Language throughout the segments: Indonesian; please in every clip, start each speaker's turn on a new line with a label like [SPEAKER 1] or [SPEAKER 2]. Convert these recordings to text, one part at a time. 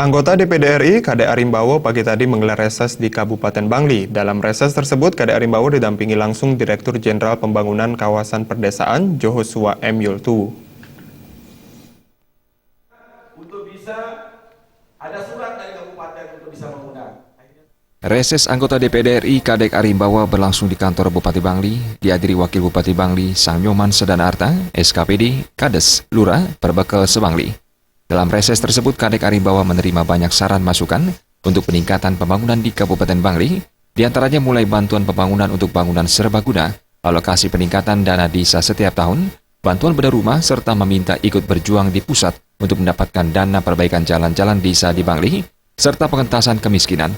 [SPEAKER 1] Anggota DPD RI, Kadek Arimbawo pagi tadi menggelar reses di Kabupaten Bangli. Dalam reses tersebut, Kadek Arimbawo didampingi langsung Direktur Jenderal Pembangunan Kawasan Perdesaan, Joshua M. Yoltu.
[SPEAKER 2] Untuk bisa ada surat dari kabupaten untuk bisa mengundang.
[SPEAKER 3] Reses anggota DPD RI Kadek Arimbawo berlangsung di kantor Bupati Bangli, dihadiri Wakil Bupati Bangli Sang Nyoman Sedanarta, SKPD, Kades, Lurah, Perbekel Sebangli. Dalam reses tersebut, Kadek Arimbawo menerima banyak saran masukan untuk peningkatan pembangunan di Kabupaten Bangli, diantaranya mulai bantuan pembangunan untuk bangunan serbaguna, alokasi peningkatan dana desa setiap tahun, bantuan bedah rumah, serta meminta ikut berjuang di pusat untuk mendapatkan dana perbaikan jalan-jalan desa di Bangli, serta pengentasan kemiskinan.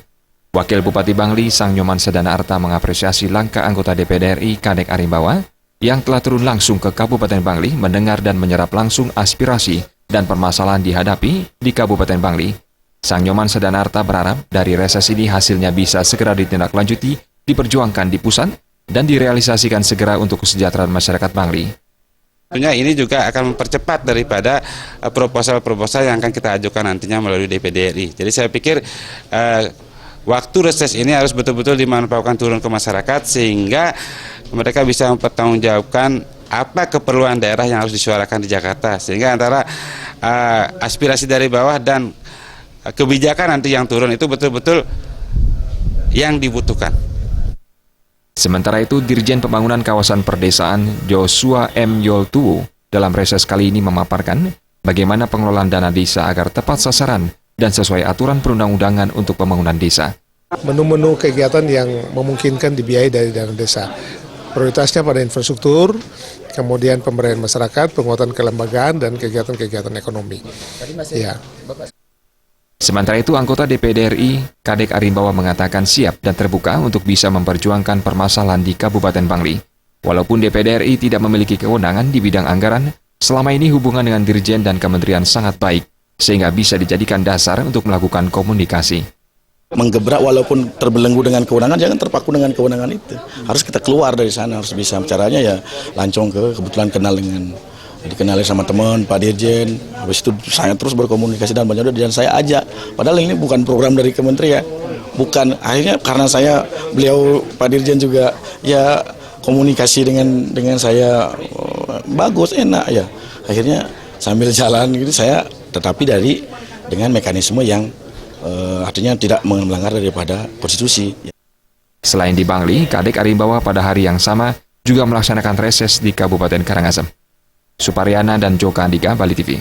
[SPEAKER 3] Wakil Bupati Bangli Sang Nyoman Sedanarta mengapresiasi langkah anggota DPD RI Kadek Arimbawo yang telah turun langsung ke Kabupaten Bangli mendengar dan menyerap langsung aspirasi dan permasalahan dihadapi di Kabupaten Bangli. Sang Nyoman Sedanarta berharap dari reses ini hasilnya bisa segera ditindaklanjuti, diperjuangkan di pusat, dan direalisasikan segera untuk kesejahteraan masyarakat Bangli.
[SPEAKER 4] Tentunya ini juga akan mempercepat daripada proposal-proposal yang akan kita ajukan nantinya melalui DPD RI. Jadi saya pikir waktu reses ini harus betul-betul dimanfaatkan turun ke masyarakat sehingga mereka bisa mempertanggungjawabkan apa keperluan daerah yang harus disuarakan di Jakarta, sehingga antara aspirasi dari bawah dan kebijakan nanti yang turun itu betul-betul yang dibutuhkan.
[SPEAKER 3] Sementara itu, Dirjen Pembangunan Kawasan Perdesaan Joshua M. Yoltu dalam reses kali ini memaparkan bagaimana pengelolaan dana desa agar tepat sasaran dan sesuai aturan perundang-undangan untuk pembangunan desa.
[SPEAKER 5] Menu-menu kegiatan yang memungkinkan dibiayai dari dana desa. Prioritasnya pada infrastruktur, kemudian pemberdayaan masyarakat, penguatan kelembagaan, dan kegiatan-kegiatan ekonomi. Ya.
[SPEAKER 3] Sementara itu, anggota DPD RI Kadek Arimbawo mengatakan siap dan terbuka untuk bisa memperjuangkan permasalahan di Kabupaten Bangli. Walaupun DPD RI tidak memiliki kewenangan di bidang anggaran, selama ini hubungan dengan Dirjen dan Kementerian sangat baik, sehingga bisa dijadikan dasar untuk melakukan komunikasi.
[SPEAKER 6] Menggebrak walaupun terbelenggu dengan kewenangan, jangan terpaku dengan kewenangan itu. Harus kita keluar dari sana, harus bisa. Caranya ya lancong kebetulan kenal dengan, dikenali sama teman, Pak Dirjen. Habis itu saya terus berkomunikasi dan banyak dan saya ajak. Padahal ini bukan program dari kementerian. Bukan, akhirnya karena beliau Pak Dirjen juga ya komunikasi dengan saya bagus, enak ya. Akhirnya sambil jalan gitu saya tetapi dengan mekanisme yang artinya tidak melanggar daripada konstitusi.
[SPEAKER 3] Selain di Bangli, Kadek Arimbawo pada hari yang sama juga melaksanakan reses di Kabupaten Karangasem. Suparyana dan Joko Andika, Bali TV.